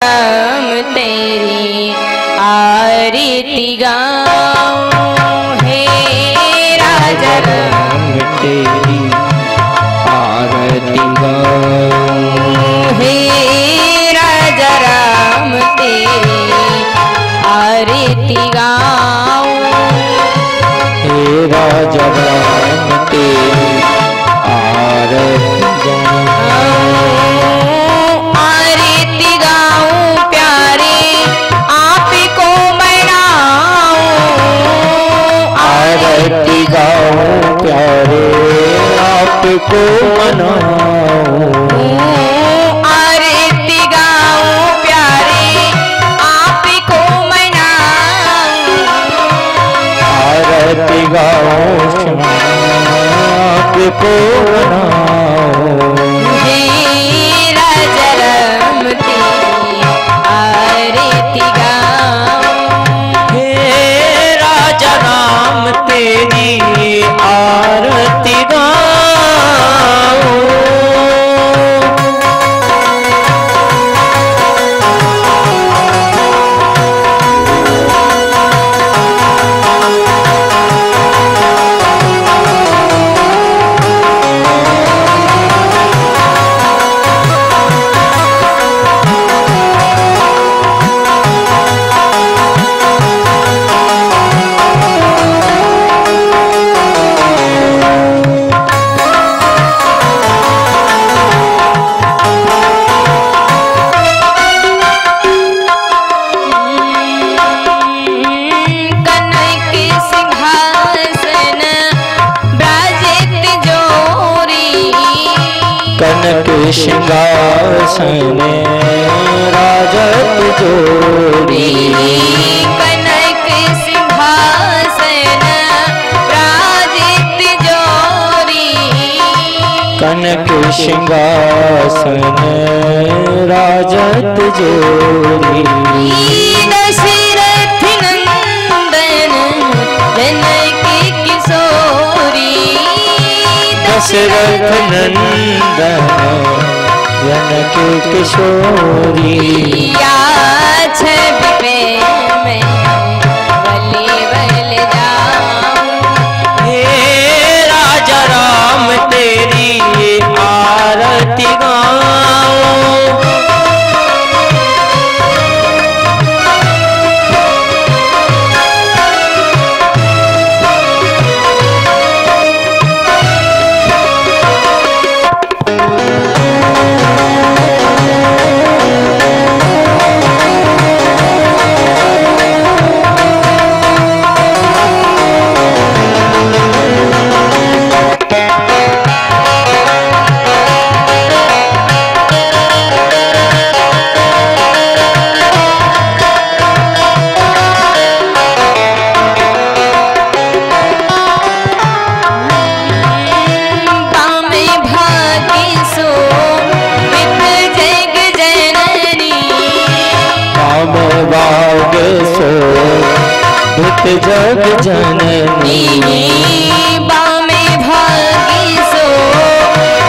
राम तेरी आरती गाऊं, हे राजा राम तेरी आरती गाऊं, हे राजा राम तेरी आरती गाऊं, हे राजा राम तेरी आरती गाऊं, आरती गाऊं प्यारे आप को मनाऊं, आरती गाऊं प्यारे आपको मनाऊं, आरती गाऊं प्यारे आपको मनाऊं, आरती गाऊं आपको मनाऊं, हे राजा राम तेरी आरती गाऊं, हे राजा राम तेरी आरती गाऊं, कनक सिंहासन राजत जोरी, कनक सिंहासन राजत जोरी, कनक सिंहासन राजत जोरी, दशरथ नंदन जनकी किशोरी, दशरथ नंदन जनकी किशोरी, या छवि पे मैं बले बल जाऊं, हे राजा राम तेरी आरती गाऊं, जग जननी, बामे भागी सो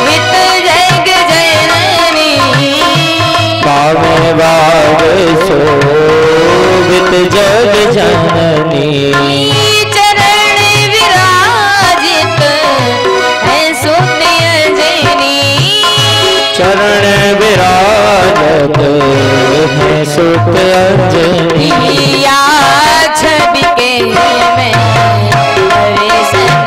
हित जग जननी, बामे भाग शोभित जग जननी, चरण विराजित है सुत अंजनी, चरण विराजत है सुत अंजनी, या छवि के मैं दर्शन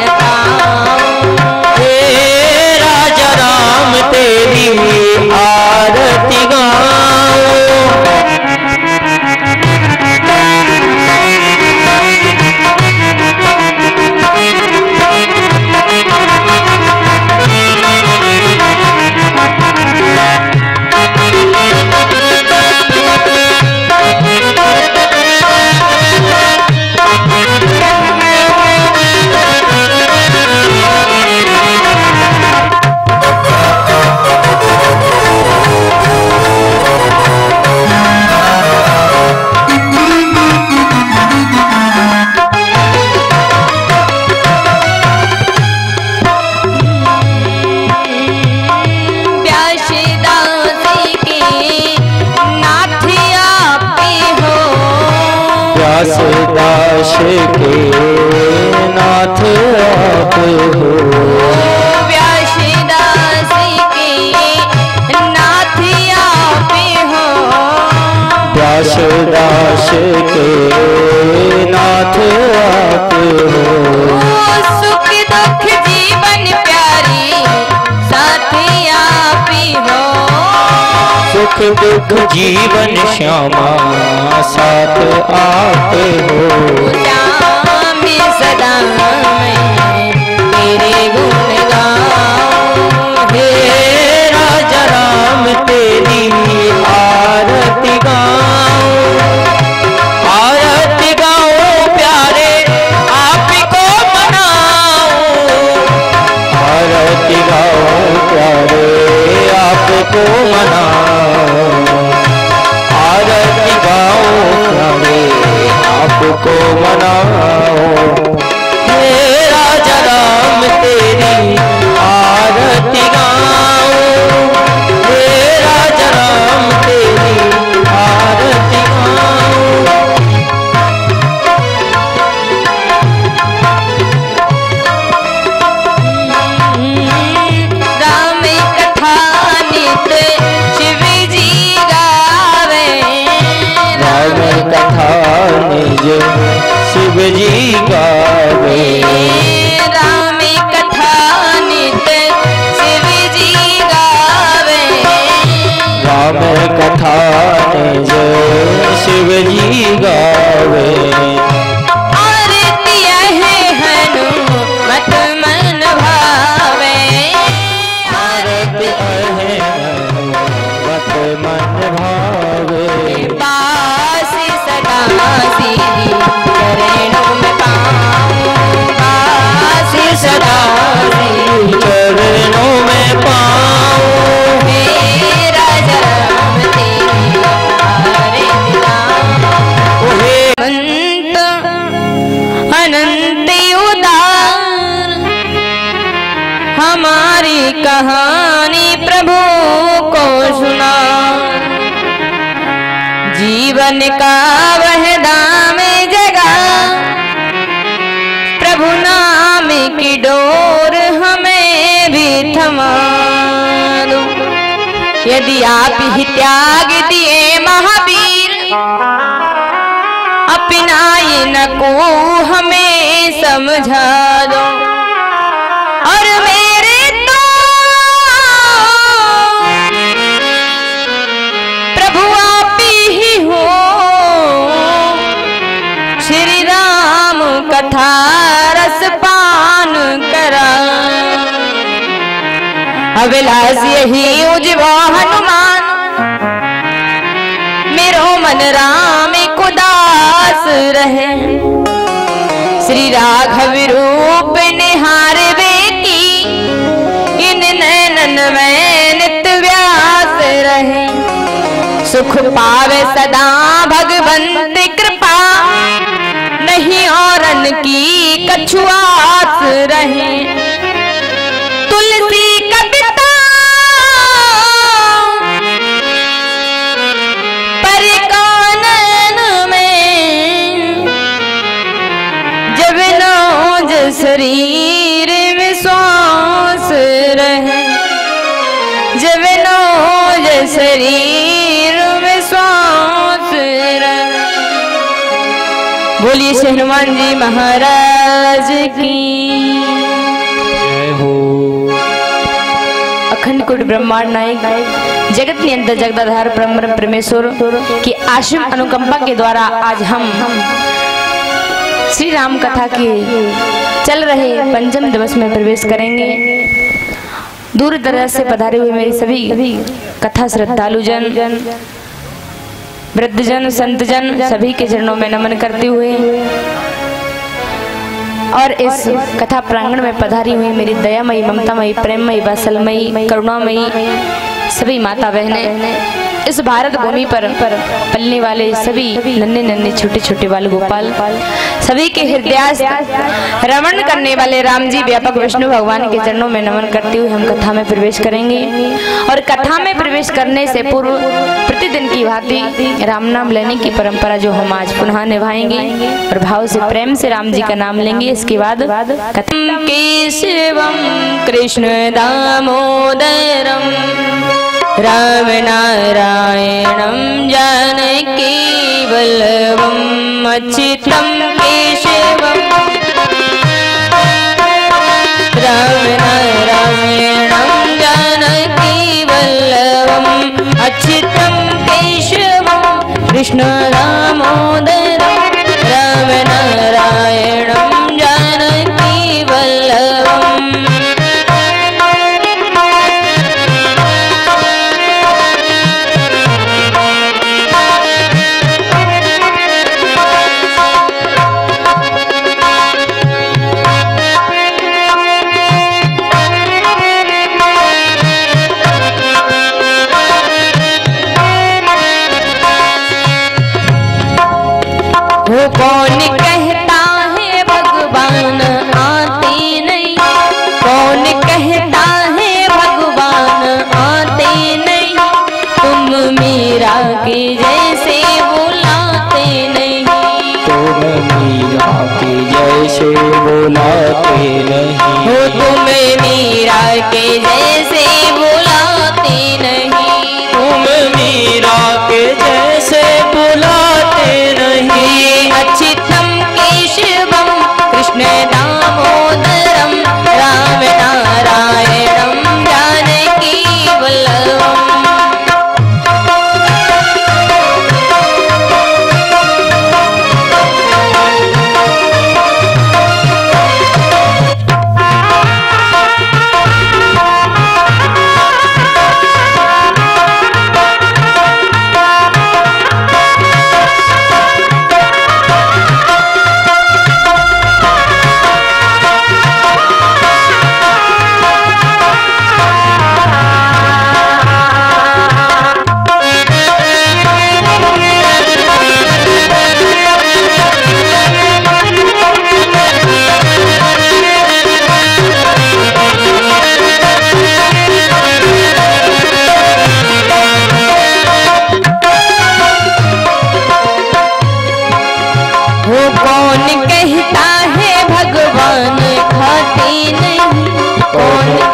व्यास दास के नाथ आप हो। व्यास दास के नाथ आप हो। व्यास दास के नाथ आप हो। सुख दुख जीवन प्यारी साथी आप हो। सुख दुख जीवन श्यामा साथ आप हो। श्याम सदा मैं तेरे गुण गाऊं। हे राजा राम तेरी आरती गाऊं। आरती गाऊं प्यारे आपको मनाऊं। आरती गाऊं प्यारे आपको मनाऊं। आरती गाऊं प्यारे आपको मनाऊं। हे राजा राम तेरी आरती गाऊं। हे राजा राम तेरी आरती गाऊं। राम कथा नित शिव जी गावे। राम कथा निज शिव जी गावे। राम कथा नित शिव जी गावे। राम कथा निज शिव जी गावे। आरती है हनुमत मन भावे। आरती है हनुमत मन भावे। पास सदा सीधी चरणों में पाऊं। पास सदा सीधी चरणों में पाऊं। हे राजा राम तेरी आरती गाऊं। हे अनंत अनंत उदार हमारी कहानी प्रभु को सुना। जीवन का वह दाम जगा। प्रभु नाम की डोर हमें भी थमा दो। यदि आप ही त्याग दिए महावीर अपना ये न को हमें समझा दो। और मेरे तो प्रभु आप ही हो। श्री राम कथा रस पान करा। अभिलाष यही उजवा हनुमान मेरो मन राम को दास रहे। श्री राघव रूप निहार बेटी इन नैनन में नित व्यास रहे। सुख पावे सदा भगवंत कृपा नहीं औरन की कछुआस रहे। तुलसी कविता पर कानन में जब नौज शरीर में श्वास रहे। जब नौज शरीर में श्वास रहे। बोलिए श्री हनुमान जी महाराज की जय हो। अखंड कोटि ब्रह्मांड नायक जगत नियंता जगदाधार ब्रह्म परमेश्वर की आश्रम अनुकंपा के द्वारा आज हम श्री राम कथा के चल रहे पंचम दिवस में प्रवेश करेंगे। दूर दराज से पधारे हुए मेरे सभी कथा श्रद्धालु जन, वृद्धजन, संतजन सभी के चरणों में नमन करते हुए और इस कथा प्रांगण में पधारी हुई मेरी दयामयी, ममतामयी, प्रेममयी, वात्सल्यमयी, करुणामयी सभी माता बहनें इस भारत भूमि पर पलने वाले सभी नन्हे नन्हे छोटे छोटे बाल गोपाल, सभी के हृदय रमण करने वाले राम जी व्यापक विष्णु भगवान के चरणों में नमन करते हुए हम कथा में प्रवेश करेंगे। और कथा में प्रवेश करने से पूर्व प्रतिदिन की भांति राम नाम लेने की परंपरा जो हम आज पुनः निभाएंगे और भाव से प्रेम से राम जी का नाम लेंगे। इसके बाद कथम केशवम कृष्ण दामोदरम राम नारायणं जानकी वल्लभम् अच्युतं केशवम् राम नारायणं जानकी वल्लभम् अच्युतं केशवम् कृष्ण दामोदरं राम नारायणं जानकी वल्लभम्। कौन कहता है भगवान आते नहीं, कौन कहता है भगवान आते नहीं, तुम मीरा के जैसे बुलाते नहीं, तुम मीरा के जैसे बुलाते नहीं, हो तुम मीरा के जैसे बुलाते नहीं, तुम मीरा के जैसे बुलाते नहीं। अच्युतं केशवं कृष्ण दामोदरं राम नारायणं जानकी वल्लभम्।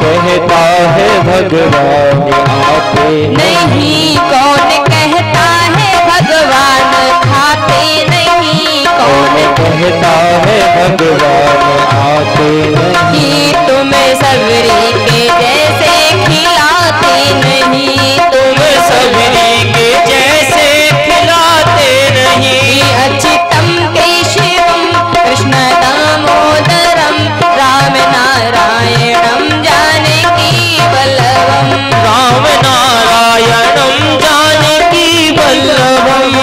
कहता है भगवान आते नहीं, कौन कहता है भगवान खाते नहीं, कौन कहता है भगवान आते नहीं, तुम्हें सबरी के जैसे खिलाते नहीं, तुम्हें सबरी के जैसे खिलाते नहीं। अच्युतं केशवं कृष्ण दामोदरं राम नारायणं जानकी वल्लभम्, राम नारायणं जानकी वल्लभम्।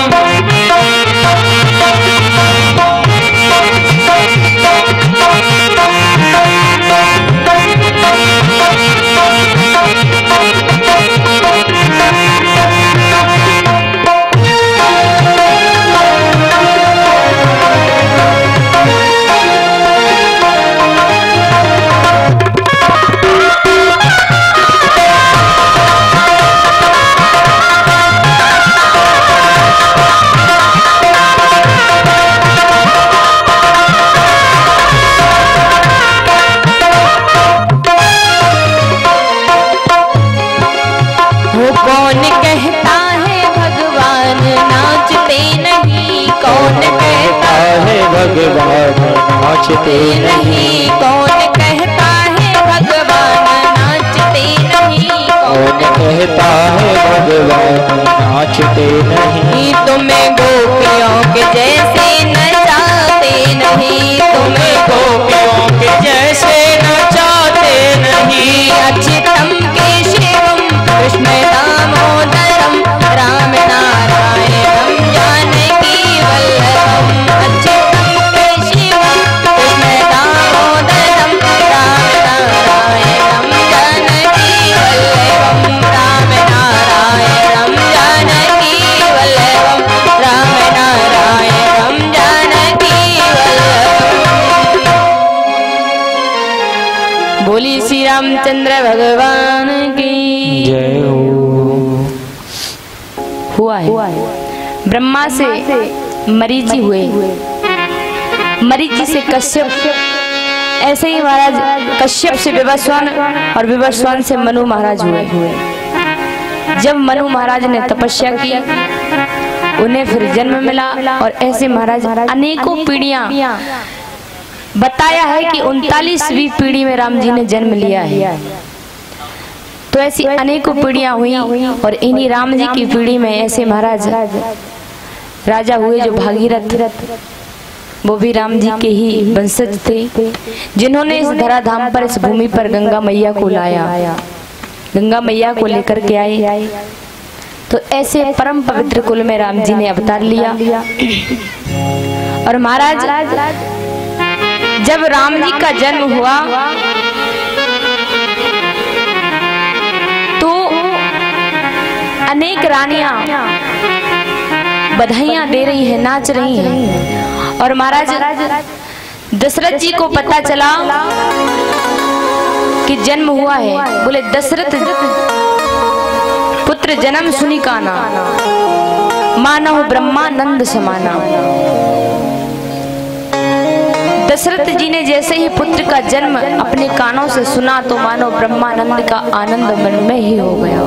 कौन कहता है भगवान नाचते नहीं, कौन कहता है भगवान नाचते नहीं, कौन कहता है भगवान नाचते नहीं, कौन कहता है भगवान नाचते नहीं, तुम्हें गोपियों के जैसे नचाते नहीं, तुम्हें गोपियों के जैसे नचाते नहीं। अच्युतं केशवं कृष्ण दामोदरं राम नारायणं जानकी वल्लभम्, अच्युतं केशवं कृष्ण दामोदरं राम नारायणं जानकी वल्लभम्, राम नारायणं रामचंद्र भगवान की जय हो। हुआ है ब्रह्मा से मरीचि हुए, मरीचि से कश्यप, ऐसे ही महाराज कश्यप से विवस्वान और विवस्वान से मनु महाराज हुए। जब मनु महाराज ने तपस्या की उन्हें फिर जन्म मिला और ऐसे महाराज अनेकों पीढ़ियां बताया है कि 39वीं पीढ़ी में राम जी ने जन्म लिया है। तो ऐसी अनेकों पीढ़ियां हुई और इन्हीं राम जी की पीढ़ी में ऐसे महाराज राजा हुए जो भागीरथ, वो भी राम जी के ही वंशज थे, जिन्होंने इस धराधाम पर, इस भूमि पर गंगा मैया को लाया, गंगा मैया को लेकर के आए। तो ऐसे परम पवित्र कुल में राम जी ने अवतार लिया। और महाराज जब राम जी का जन्म हुआ तो अनेक रानियां बधाइयां दे रही हैं, नाच रही हैं। और महाराज दशरथ जी को पता चला कि जन्म हुआ है। बोले दशरथ पुत्र जन्म सुनी काना, मानव ब्रह्मानंद समाना। दशरथ जी ने जैसे ही पुत्र का जन्म अपने कानों से सुना तो मानो ब्रह्मानंद का आनंद मन में ही हो गया।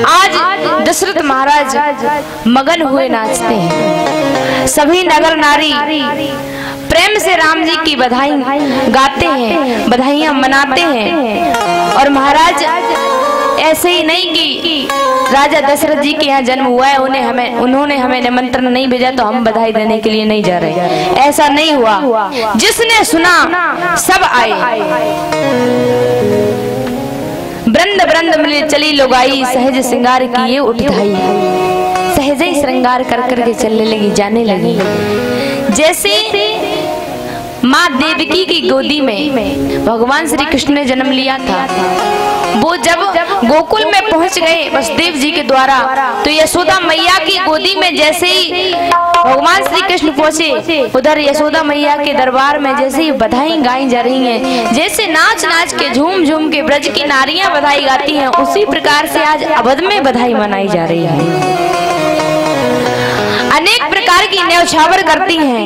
आज दशरथ महाराज मगन हुए नाचते हैं, सभी नगर नारी प्रेम से राम जी की बधाई गाते हैं, बधाइयां मनाते हैं। और महाराज ऐसे ही नहीं कि राजा दशरथ जी के यहाँ जन्म हुआ है, उन्होंने हमें निमंत्रण नहीं भेजा तो हम बधाई देने के लिए नहीं जा रहे, ऐसा नहीं हुआ। जिसने सुना सब आए। वृंद वृंद मिले चली लुगाई, सहज श्रृंगार किए उठधाई। सहज ही श्रृंगार कर करके चलने लगी, जाने लगी। जैसे माँ देवकी की गोदी में भगवान श्री कृष्ण ने जन्म लिया था, वो जब गोकुल में पहुंच गए वसुदेव जी के द्वारा, तो यशोदा मैया की गोदी में जैसे ही भगवान श्री कृष्ण पहुंचे, उधर यशोदा मैया के दरबार में जैसे ही बधाई गाई जा रही हैं, जैसे नाच नाच के झूम झूम के ब्रज की नारियां बधाई गाती हैं, उसी प्रकार से आज अवध में बधाई मनाई जा रही है। अनेक प्रकार की न्यौछावर करती हैं,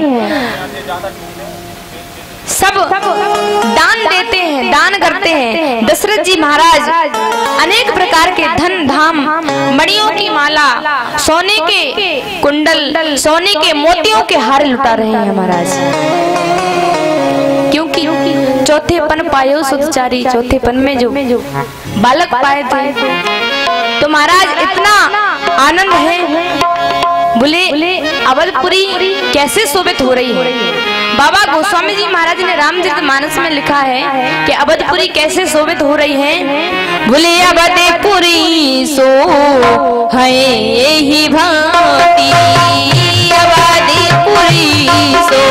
सब दान देते हैं, दान करते हैं। दशरथ जी महाराज अनेक प्रकार के धन धाम, मणियों की माला, सोने के कुंडल, सोने के मोतियों के हार लुटा रहे हैं महाराज। क्योंकि चौथे पन पायो सुतचारी, चौथे पन में जो बालक पाए थे, तो महाराज इतना आनंद है। बोले अवधपुरी कैसे शोभित हो रही है। बाबा गोस्वामी जी महाराज ने रामचरितमानस में लिखा है कि अवधपुरी कैसे शोभित हो रही है। बोले अवधपुरी सो है ही भांति, अवधपुरी सो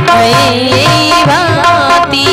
है ही भांति,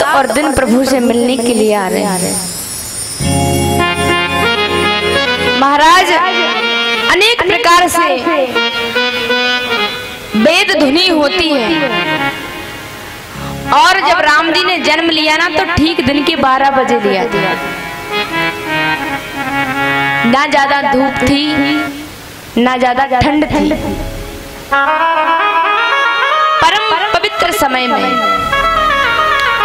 और दिन प्रभु से मिलने के लिए आ रहे हैं। महाराज अनेक प्रकार से वेद धुनी होती है। और जब राम जी ने जन्म लिया ना तो ठीक दिन के 12 बजे लिया था। ना ज्यादा धूप थी ना ज्यादा ठंड थी। परम पवित्र समय में,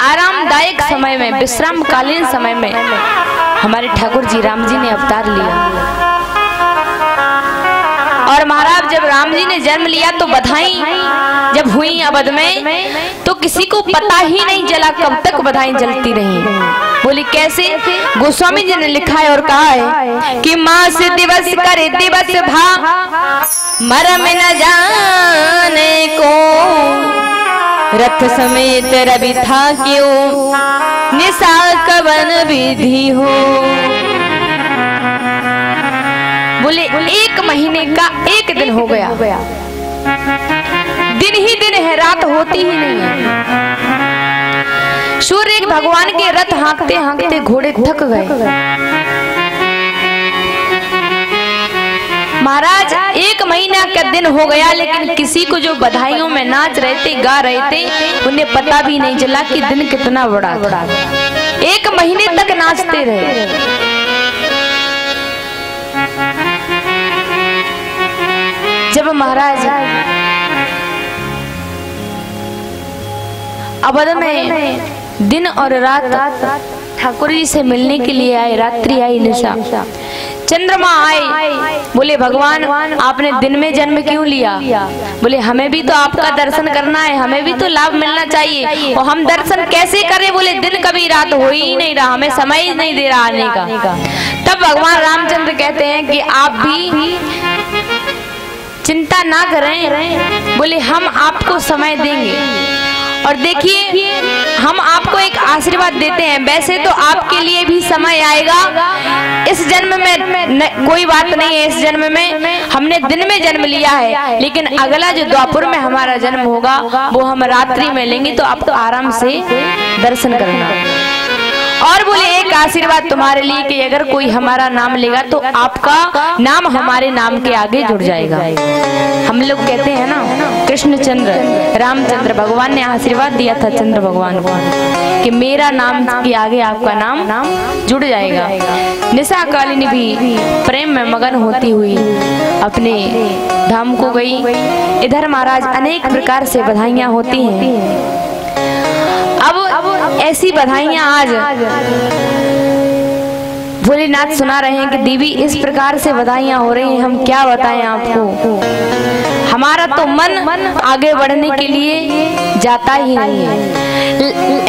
आरामदायक समय में, विश्राम कालीन समय में हमारे ठाकुर जी राम जी ने अवतार लिया। और महाराज जब राम जी ने जन्म लिया तो बधाई जब हुई अवध में तो किसी को पता ही नहीं चला कब तक बधाई जलती रही। बोली कैसे? गोस्वामी जी ने लिखा है और कहा है कि मास दिवस करे दिवस भा मरम न जाने को, रथ समेत रवि था क्यों निशा कवन विधि हो। बोले 1 महीने का 1 दिन हो गया, दिन ही दिन है, रात होती ही नहीं है। सूर्य भगवान के रथ हाँकते हाँकते घोड़े थक गए। महाराज 1 महीना का दिन हो गया, लेकिन किसी को जो बधाइयों में नाच रहे थे, गा रहे थे, उन्हें पता भी नहीं चला कि दिन कितना बड़ा था। 1 महीने तक नाचते रहे। जब महाराज अवध में दिन और रात ठाकुर जी से मिलने के लिए आए, रात्रि आई, निशा, चंद्रमा आए। बोले भगवान आपने दिन में जन्म क्यों लिया? बोले हमें भी तो आपका दर्शन करना है, हमें भी तो लाभ मिलना चाहिए, और हम दर्शन कैसे करें? बोले दिन कभी रात हो ही नहीं रहा, हमें समय ही नहीं दे रहा आने का। तब भगवान रामचंद्र कहते हैं कि आप भी चिंता ना करें, बोले हम आपको समय देंगे। और देखिए हम आपको एक आशीर्वाद देते हैं, वैसे तो आपके लिए भी समय आएगा, इस जन्म में कोई बात नहीं है, इस जन्म में हमने दिन में जन्म लिया है, लेकिन अगला जो द्वापर में हमारा जन्म होगा वो हम रात्रि में लेंगे, तो आपको आराम से दर्शन करना। और बोले एक आशीर्वाद तुम्हारे लिए कि अगर कोई हमारा नाम लेगा तो आपका नाम हमारे नाम के आगे जुड़ जाएगा। हम लोग कहते हैं ना, कृष्णचंद्र रामचंद्र भगवान ने आशीर्वाद दिया था चंद्र भगवान को कि मेरा नाम के आगे आपका नाम जुड़ जाएगा। निशा कालिनी भी प्रेम में मगन होती हुई अपने धाम को गई। इधर महाराज अनेक प्रकार से बधाइयां होती हैं। अब ऐसी बधाइयां आज भोलेनाथ सुना रहे हैं कि देवी इस प्रकार से बधाइयां हो रही हैं, हम क्या बताएं आपको। हमारा तो मन आगे बढ़ने के लिए जाता ही नहीं है,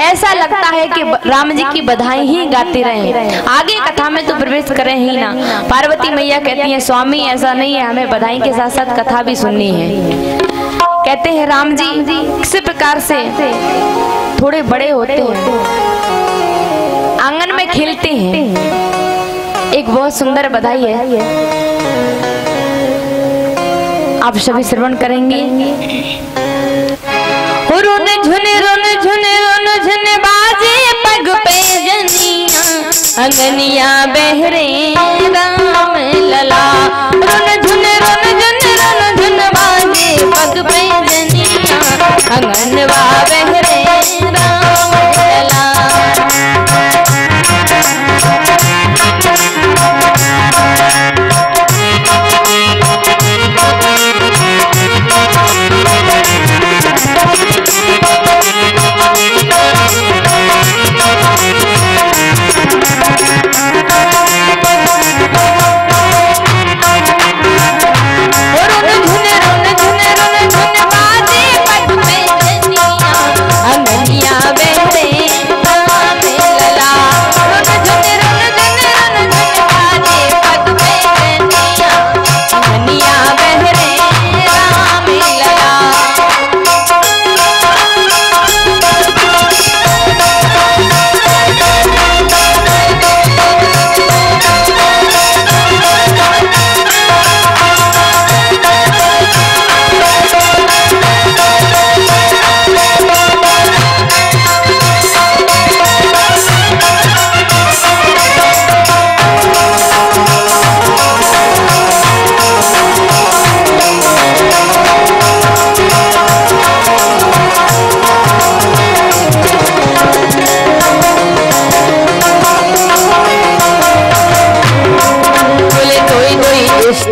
ऐसा लगता है कि राम जी की बधाई ही गाते रहे, आगे कथा में तो प्रवेश करें ही ना। पार्वती मैया कहती हैं स्वामी ऐसा नहीं है, हमें बधाई के साथ साथ कथा भी सुननी है। कहते हैं राम जी किसी प्रकार से थोड़े बड़े होते हैं, आंगन में खेलते हैं। एक बहुत सुंदर बधाई है, आप सभी श्रवण करेंगे। रुन झुन बाजे पग पे जनिया, अंगनिया बहरे राम लला। रुन झुन बाजे पग पे जनिया, अंगनवा बहरे राम लला।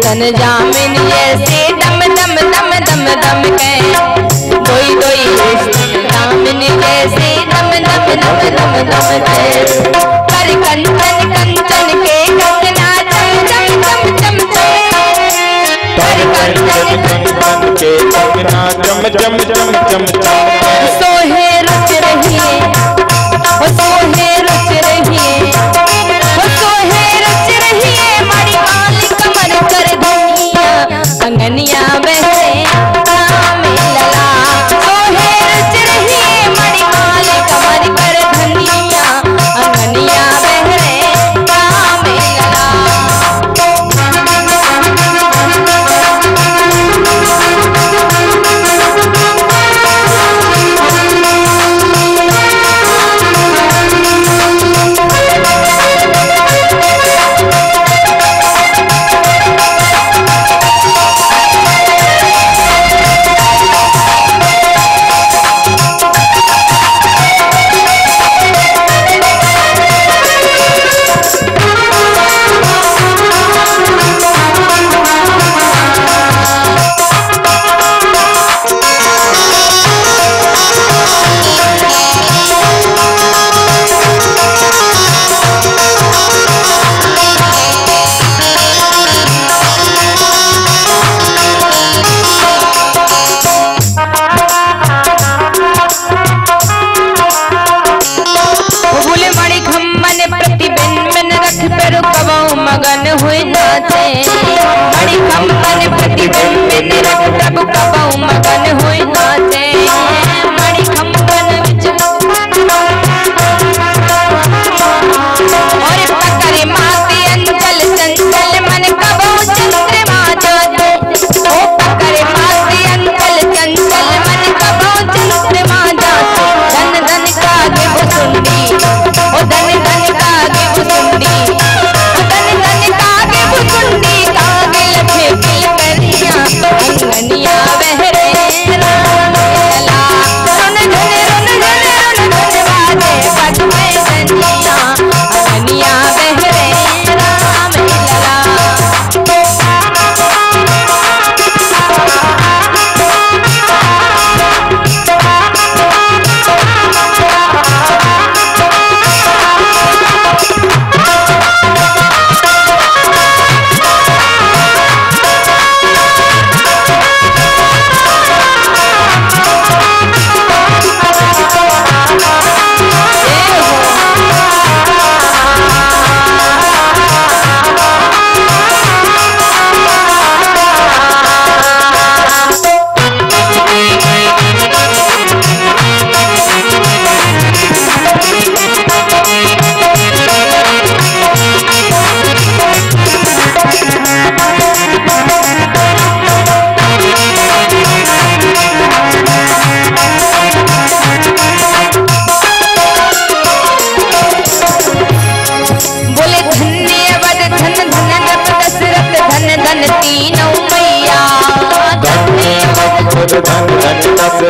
तन जामिन ऐसे दम दम दम दम दम के, दोई दोई जामिन ऐसे दम दम दम दम दम के। कर कंचन कंचन के कंगना चम चम चम चम, कर कंचन कंचन के कंगना चम चम चम चम चम। सोहे रुच रहिए, सोहे रुच रहिए, सोहे रुच रहिए, मारी मालिक कमर कर धनिया, अंगनिया बहरे राम लला। सोहे रुच रहिए,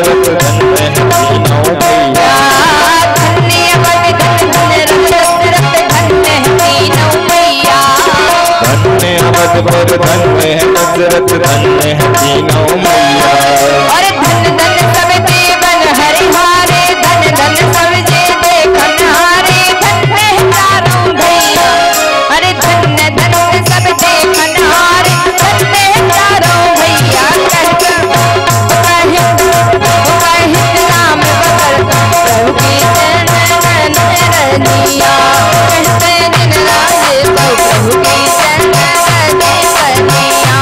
दशरथ धन्य है तीनों मैया। धन्य अवध पर धन्य है दशरथ धन्य है तीनों मैया। और धन धन सब जीवन हरिहारे, धन धन सब जी देखन हारे, धन्य है चारों भैया। अरे धन्य धन्य सब देखन हारे, धन्य है चारों भैया। कहत नाम बकर प्रभु की चरण रनिया, कहते दिन रात प्रभु की चरण रनिया।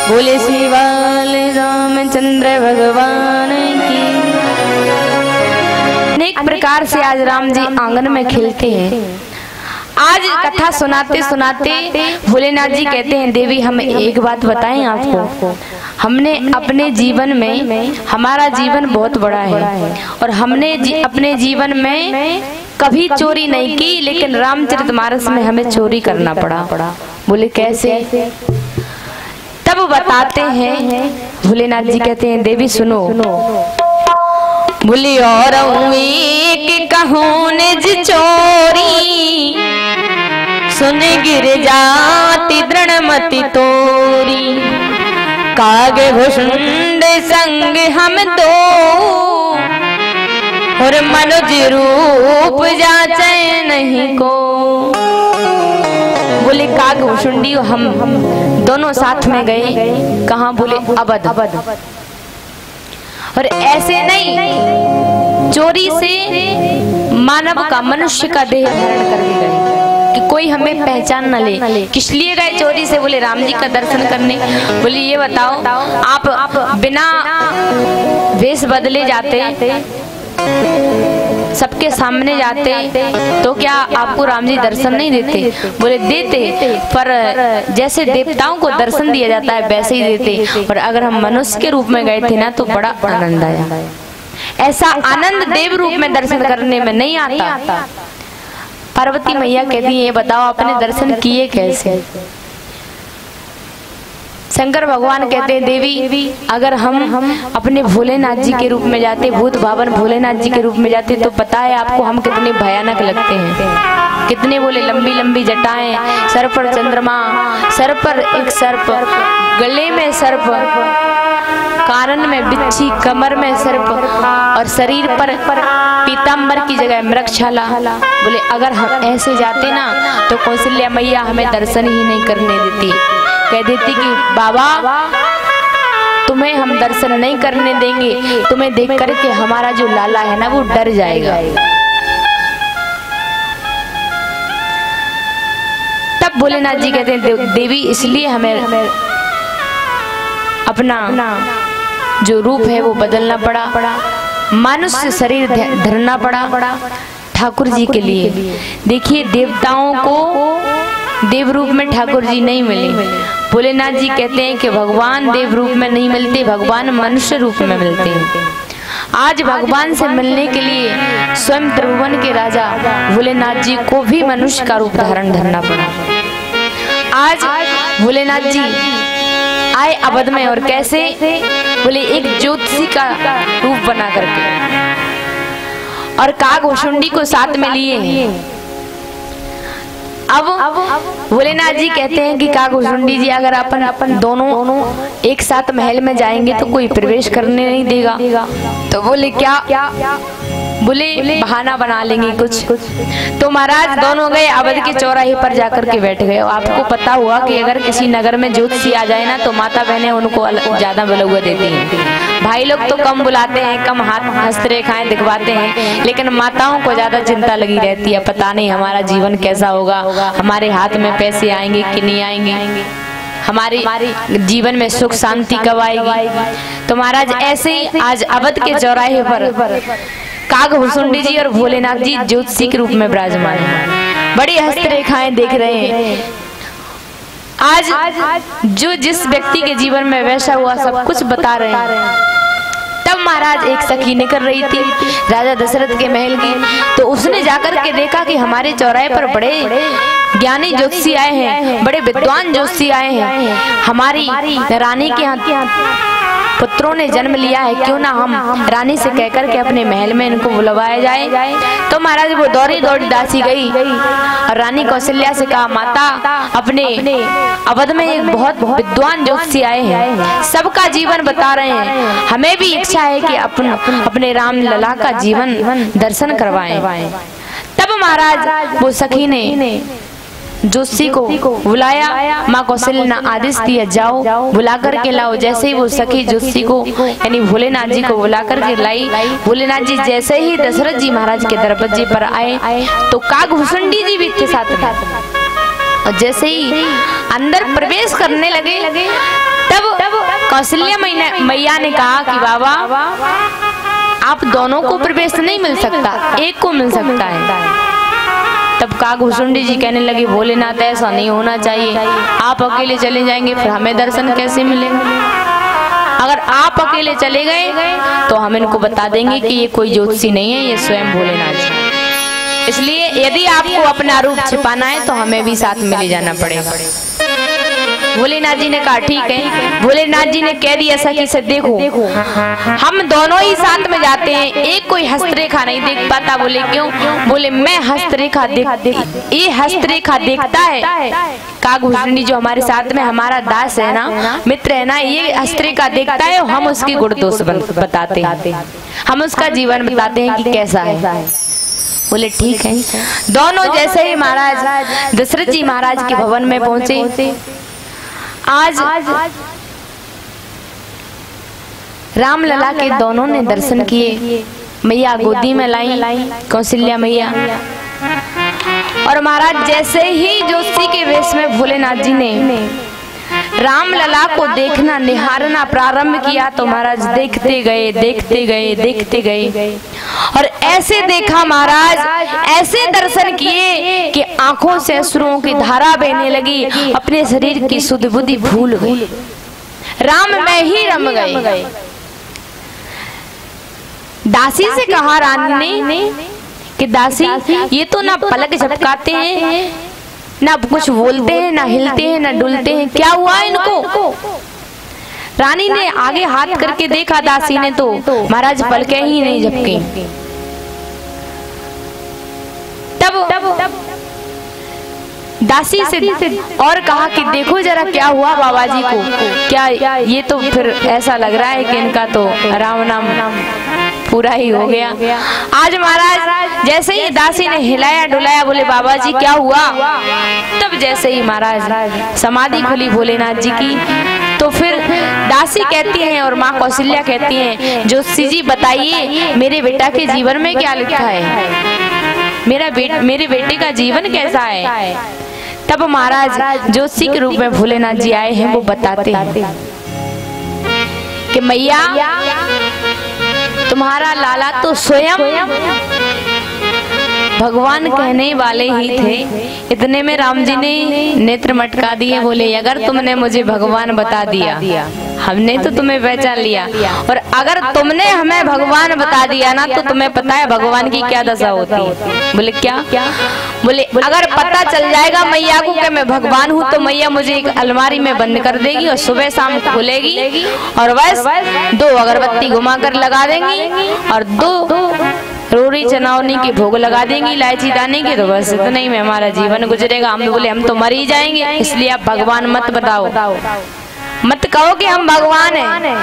बोले श्री बाल रामचंद्र भगवान की। अनेक प्रकार से आज राम जी आंगन में खेलते हैं। आज कथा सुनाते सुनाते भोलेनाथ जी कहते हैं, देवी हम एक बात बताएं आपको, हमने अपने जीवन में, हमारा जीवन बहुत बड़ा है और हमने अपने जीवन में कभी चोरी नहीं की, लेकिन रामचरितमानस में हमें चोरी करना पड़ा। बोले कैसे? तब बताते हैं। भोलेनाथ जी कहते हैं, देवी सुनो। बोली और एक कहूँ निज चोरी, सुन गिर जाती दृढ़मति तोरी, कागे भुषुंड संग हम दो, और मनुज रूप जाचे नहीं को। बोले काग भुषुंडी हम दोनों साथ में गए, कहाँ? बोले अवध। और ऐसे नहीं, चोरी से मानव का, मनुष्य का देह धारण करके गए कि कोई हमें पहचान न ले। किस लिए गए चोरी से? बोले राम जी का दर्शन करने। बोले ये बताओ, आप बिना वेश बदले जाते, सबके सामने जाते, तो क्या आपको राम जी दर्शन नहीं देते? बोले देते, पर जैसे देवताओं को दर्शन दिया जाता है वैसे ही देते। और अगर हम मनुष्य के रूप में गए थे ना तो बड़ा आनंद आया। ऐसा आनंद देव रूप में दर्शन करने में नहीं आता। पार्वती मैया कहती है, ये बताओ आपने दर्शन किए कैसे? शंकर भगवान कहते हैं, देवी अगर हम अपने भोलेनाथ जी के रूप में जाते, भूत भावन भोलेनाथ जी के रूप में जाते, तो पता है आपको हम कितने भयानक लगते हैं। कितने? बोले लंबी लंबी जटाएं, सर पर चंद्रमा, सर पर एक सर्प, गले में सर्प, कानन में बिच्छी, कमर में सर्प, और शरीर पर पीताम्बर की जगह मृगछाला। बोले अगर हम ऐसे जाते ना तो कौशल्या मैया हमें दर्शन ही नहीं करने देती। कह देती कि बाबा तुम्हें हम दर्शन नहीं करने देंगे, तुम्हें देख करके हमारा जो लाला है ना वो डर जाएगा। तब भोलेनाथ जी कहते हैं, देवी इसलिए हमें अपना जो रूप है वो बदलना पड़ा, मनुष्य शरीर धरना पड़ा ठाकुर जी के लिए। देखिए देवताओं को देव रूप में ठाकुर जी नहीं मिले। भोलेनाथ जी कहते हैं कि भगवान देव रूप में नहीं मिलते, भगवान मनुष्य रूप में मिलते हैं। आज भगवान से मिलने के लिए स्वयं त्रिभुवन के राजा भोलेनाथ जी को भी मनुष्य का रूप धारण करना पड़ा। आज भोलेनाथ जी आए अवध में। और कैसे? बोले एक ज्योतिषी का रूप बना करके और कागभूषुंडी को साथ में लिए। अब भोलेनाथ जी कहते हैं कि कागभूषुंडी जी, अगर अपन दोनों एक साथ महल में जाएंगे तो कोई प्रवेश करने नहीं देगा। तो बोले क्या? बोले बहाना बना लेंगे कुछ। तो महाराज दोनों गए अवध के चौराहे पर जाकर के बैठ गए। आपको पता हुआ कि अगर किसी नगर में ज्योतिषी आ जाए ना तो माता बहनें उनको ज्यादा बलुआ देती हैं। भाई लोग तो कम बुलाते हैं, कम हाथ हस्तरेखाएं दिखवाते हैं, लेकिन माताओं को ज्यादा चिंता लगी रहती है, पता नहीं हमारा जीवन कैसा होगा, हमारे हाथ में पैसे आएंगे कि नहीं आएंगे, हमारे जीवन में सुख शांति कब आएगी। तो महाराज ऐसे ही आज अवध के चौराहे पर कागभूषुंडी जी और भोलेनाथ जी ज्योतिषी के रूप में विराजमान हैं। बड़ी हस्तरेखाएं देख रहे हैं। आज जो जिस व्यक्ति के जीवन में वैसा हुआ सब कुछ बता रहे हैं। तब महाराज एक सखी निकल रही थी राजा दशरथ के महल की। तो उसने जाकर के देखा कि हमारे चौराहे पर बड़े ज्ञानी ज्योतिषी आए हैं, बड़े विद्वान ज्योतिषी आए हैं। हमारी रानी के यहाँ पुत्रों ने जन्म लिया है, क्यों ना हम रानी से कहकर के अपने महल में इनको बुलवाया जाए। तो महाराज वो दौड़ी दासी गई और रानी कौशल्या से कहा, माता अपने अवध में एक बहुत विद्वान ज्योतिषी आए हैं, सबका जीवन बता रहे हैं, हमें भी इच्छा है कि अपने राम लला का जीवन दर्शन करवाएं। तब महाराज वो सखी ने ज्योतिषी को बुलाया। माँ कौशल्या ने आदेश दिया, जाओ बुला करके लाओ। जैसे ही वो सखी ज्योतिषी को यानी भोलेनाथ जी को बुला करके लाई, भोलेनाथ जी जैसे ही दशरथ जी महाराज के दरवाजे पर आए तो कागभूषुंडी जी भी थे साथ में। और जैसे ही अंदर प्रवेश करने लगे तब कौशल्या मैया ने कहा कि बाबा आप दोनों को प्रवेश नहीं मिल सकता, एक को मिल सकता है। तब कागभूषुंडी जी कहने लगे, भोलेनाथ ऐसा नहीं होना चाहिए, आप अकेले चले जाएंगे फिर हमें दर्शन कैसे मिलेंगे। अगर आप अकेले चले गए तो हम इनको बता देंगे कि ये कोई ज्योतिषी नहीं है, ये स्वयं भोलेनाथ जी। इसलिए यदि आपको अपना रूप छिपाना है तो हमें भी साथ में ले जाना पड़ेगा। भोलेनाथ जी ने कहा ठीक है। भोलेनाथ जी ने कह दिया सखी से, देखो हम दोनों ही साथ में जाते हैं, एक कोई हस्तरेखा नहीं देख पाता। बोले क्यों? बोले मैं हस्तरेखा ये हस्तरेखा देखता है। कागभूषुंडी जो हमारे साथ में हमारा दास है ना, मित्र है ना, ये हस्तरेखा देखता है और हम उसके गुण दोष बताते हैं, हम उसका जीवन बताते हैं कि कैसा है। बोले ठीक है। दोनों जैसे ही महाराज दशरथ जी महाराज के भवन में पहुंचे। आज राम लला के दोनों ने दर्शन किए। मैया गोदी में लाई कौशल्या मैया। और महाराज जैसे ही ज्योतिषी के वेश में भोलेनाथ जी ने राम लला को देखना निहारना प्रारंभ किया तो महाराज देखते गए और ऐसे देखा महाराज, ऐसे दर्शन किए कि आंखों से अश्रुओं की धारा बहने लगी, अपने शरीर की सुध बुद्धि भूल गई, राम में ही रम गए। दासी से कहा रानी ने कि दासी ये तो ना पलक झपकाते हैं, ना कुछ बोलते हैं, ना हिलते हैं, ना डुलते हैं, क्या हुआ इनको? रानी ने आगे हाथ करके देखा, दासी ने तो महाराज पलके ही नहीं झपके। तब दासी से और कहा कि देखो जरा क्या हुआ बाबा जी को, क्या ये तो फिर ऐसा लग रहा है कि इनका तो राम नाम पूरा ही हो गया। आज महाराज जैसे ही दासी ने हिलाया डुलाया, बोले बाबा जी क्या हुआ? तब जैसे ही महाराज समाधि खुली भोलेनाथ जी की, तो फिर दासी कहती हैं और माँ कौशल्या कहती हैं, ज्योतिषी जी बताइए मेरे बेटा के जीवन में क्या लिखा है, मेरे बेटे का जीवन कैसा है। तब महाराज ज्योतिषी के रूप में भोलेनाथ जी आए हैं, वो बताते हैं कि मैया तुम्हारा लाला तो स्वयं भगवान कहने वाले ही थे, इतने में राम जी ने नेत्र मटका दिए, बोले अगर तुमने मुझे भगवान बता दिया, हमने तो तुम्हें पहचान लिया, और अगर तुमने हमें भगवान बता दिया ना तो तुम्हें पता है भगवान की क्या दशा होती है। बोले क्या? बोले अगर पता चल जाएगा मैया को कि मैं भगवान हूँ तो मैया मुझे एक अलमारी में बंद कर देगी और सुबह शाम खुलेगी और बस 2 अगरबत्ती घुमा कर लगा देंगी और 2 रोरी चनावनी के भोग लगा देंगी इलायची दाने के, तो बस इतना ही में हमारा जीवन गुजरेगा। हम बोले हम तो मर ही जाएंगे, इसलिए आप भगवान मत बताओ, मत कहो कि हम भगवान हैं।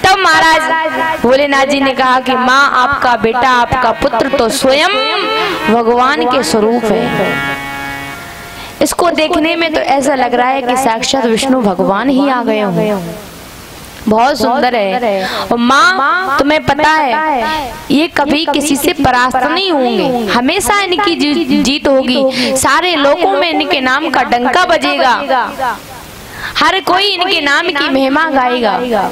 तब महाराज भोलेनाथ जी ने कहा कि माँ आपका बेटा, आपका पुत्र तो स्वयं भगवान के स्वरूप है। इसको देखने में तो ऐसा लग रहा है कि साक्षात विष्णु भगवान ही आ गए हों। बहुत सुंदर है। और माँ तुम्हें पता है ये कभी किसी से परास्त नहीं होंगे, हमेशा इनकी जीत होगी। सारे लोगों में इनके नाम का डंका बजेगा, हर कोई इनके नाम की महिमा गाएगा।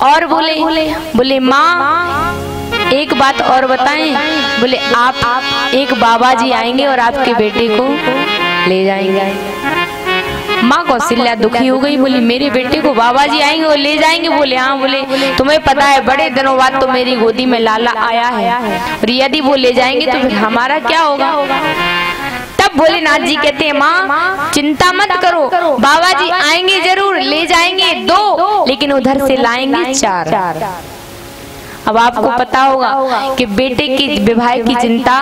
और बोले माँ एक बात और बताएं। बोले आप एक बाबा जी आएंगे और आपके बेटे को ले जाएंगे। माँ कौशल्या दुखी हो गई, बोली मेरे बेटे को बाबा जी आएंगे और ले जाएंगे? बोले हाँ। बोले तुम्हें पता है बड़े दिनों बाद तो मेरी गोदी में लाला आया है, और यदि वो ले जाएंगे तो फिर हमारा क्या होगा? तब भोलेनाथ जी कहते हैं माँ चिंता मत करो, बाबा जी आएंगे जरूर, ले जाएंगे 2 लेकिन उधर से लाएंगे 4। अब आपको पता होगा कि बेटे की विवाह की चिंता,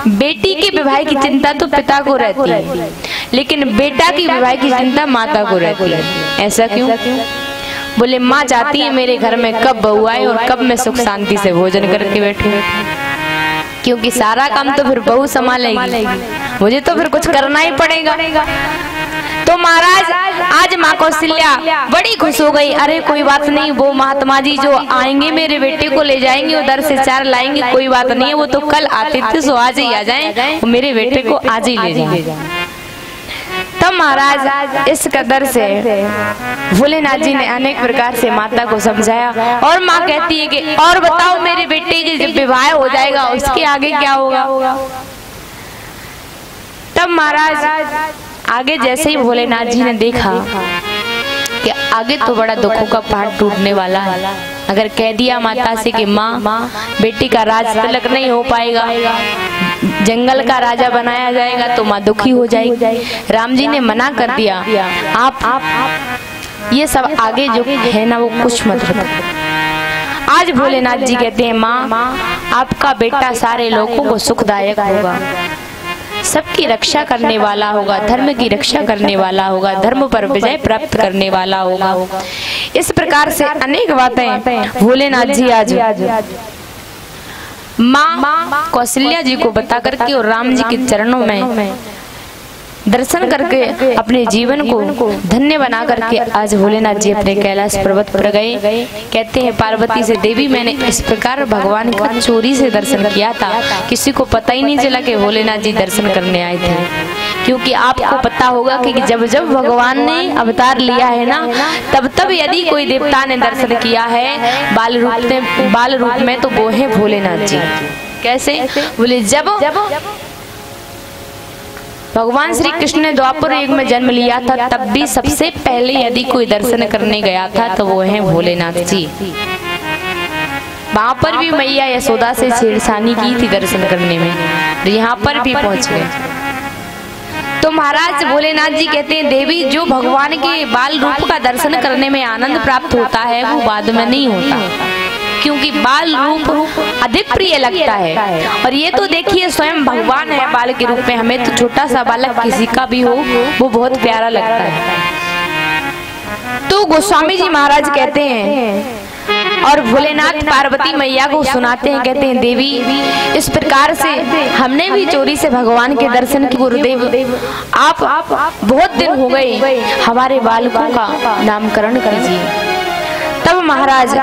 बेटी की विवाह की चिंता तो पिता को रहती है, लेकिन बेटा की विवाह की चिंता माता को रहती है। ऐसा क्यों? बोले माँ चाहती है मेरे घर में कब बहू आए और कब मैं सुख शांति से भोजन करके बैठूं, क्योंकि सारा काम तो फिर बहू संभालेगी, मुझे तो फिर कुछ करना ही पड़ेगा। तो महाराज आज माँ कौशल्या बड़ी खुश हो गई। अरे कोई बात नहीं, वो महात्मा जी जो आएंगे मेरे बेटे को ले जाएंगे, उधर से 4 लाएंगे, कोई बात नहीं है, वो तो कल आते थे सो आज ही आ जाएं, मेरे बेटे को आज ही ले जाएं। तब महाराज इस कदर से भोलेनाथ जी ने अनेक प्रकार से माता को समझाया, और माँ कहती है कि और बताओ मेरे बेटे की जब विवाह हो जाएगा उसके आगे क्या होगा? तब महाराज आगे जैसे ही भोलेनाथ जी ने देखा कि आगे तो बड़ा दुखों का पहाड़ टूटने वाला है, अगर कह दिया माता से कि माँ बेटी का राज तिलक नहीं हो पाएगा, जंगल का राजा बनाया जाएगा तो माँ दुखी हो जाएगी। राम जी ने मना कर दिया, आप ये सब आगे जो है ना वो कुछ मत बताओ। आज भोलेनाथ जी कहते हैं माँ आपका बेटा सारे लोगों को सुखदायक होगा, सबकी रक्षा करने वाला होगा, धर्म की रक्षा करने वाला होगा, धर्म पर विजय प्राप्त करने वाला होगा। इस प्रकार से अनेक बातें भोलेनाथ जी आज माँ कौशल्या जी को बता करके और राम जी के चरणों में दर्शन करके अपने जीवन को धन्य बना करके आज भोलेनाथ जी अपने कैलाश पर्वत पर गए। कहते हैं पार्वती से देवी मैंने इस प्रकार भगवान का चोरी से दर्शन किया था, किसी को पता ही नहीं चला कि भोलेनाथ जी दर्शन करने आए थे, क्योंकि आपको पता होगा कि जब जब भगवान ने अवतार लिया है ना तब तब यदि कोई देवता ने दर्शन किया है बाल रूप में तो वो है भोलेनाथ जी। कैसे? बोले जब भगवान श्री कृष्ण ने द्वापर युग में जन्म लिया था तब भी सबसे पहले यदि कोई दर्शन करने गया था तो वो है भोलेनाथ जी। वहां पर भी मैया यशोदा से छेड़छानी की थी दर्शन करने में, यहाँ पर भी पहुंच गए। तो महाराज भोलेनाथ जी कहते हैं देवी जो भगवान के बाल रूप का दर्शन करने में आनंद प्राप्त होता है वो बाद में नहीं होता, क्योंकि बाल रूप अधिक प्रिय लगता है। और ये तो देखिए स्वयं भगवान है बाल के रूप में, हमें तो छोटा सा बालक किसी का भी हो वो बहुत प्यारा लगता है। तो गोस्वामी जी महाराज कहते हैं और भोलेनाथ पार्वती मैया को सुनाते हैं, कहते हैं देवी इस प्रकार से हमने भी चोरी से भगवान के दर्शन की, गुरुदेव आप बहुत दिन हो गए, हमारे बालकों का नामकरण कीजिए। तब महाराज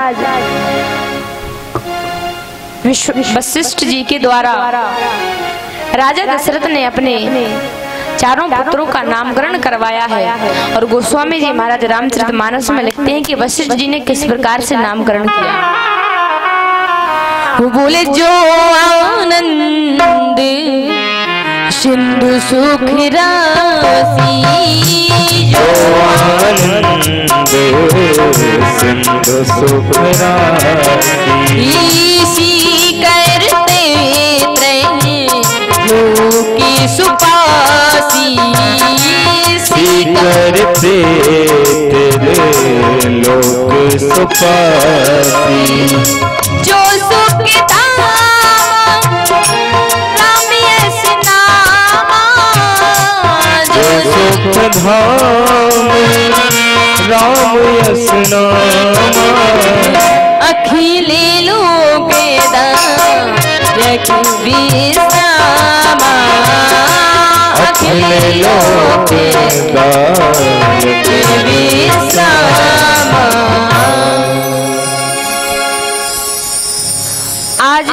वशिष्ठ जी के द्वारा राजा दशरथ ने अपने चारों पुत्रों का नामकरण करवाया है। और गोस्वामी जी महाराज रामचरितमानस में लिखते हैं कि वशिष्ठ जी ने किस प्रकार से नामकरण किया। बोले जो आनंद सिंधु सुख राशि, जो आनंद सिंधु सुख राशि, इसी करते लोक सुपासी, सी करते तेरे लोक सुपासी। जो सुख धाम राम यस नामा, जो सुख धाम राम यस नामा, अखिल लोक विश्रामा, अखिल लोक विश्रामा। आज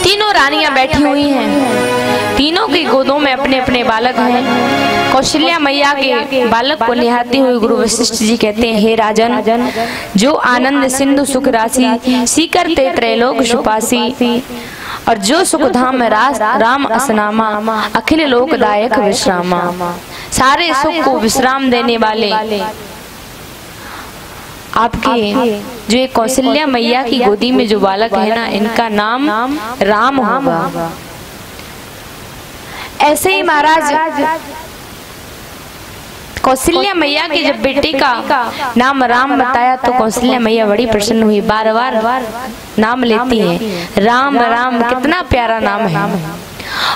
तीनों रानियां बैठी हुई हैं, तीनों की गोदों में अपने अपने बालक हैं। कौशल्या मैया के बालक को निहारते हुए गुरु वशिष्ठ जी कहते हैं, हे राजन, जो आनंद सिंधु सुख राशि, सीकर ते त्रैलोक सुपासी, और जो सुख धाम में राम असनामा, अखिल लोकदायक विश्रामा। सारे सुख को विश्राम देने वाले आपके जो एक कौशल्या मैया की गोदी में जो बालक है ना, इनका नाम राम होगा। ऐसे ही महाराज कौशल्या मैया के जब बेटे का नाम राम बताया तो कौशल्या मैया बड़ी प्रसन्न हुई, बार बार नाम लेती हैं, राम राम, कितना प्यारा नाम है।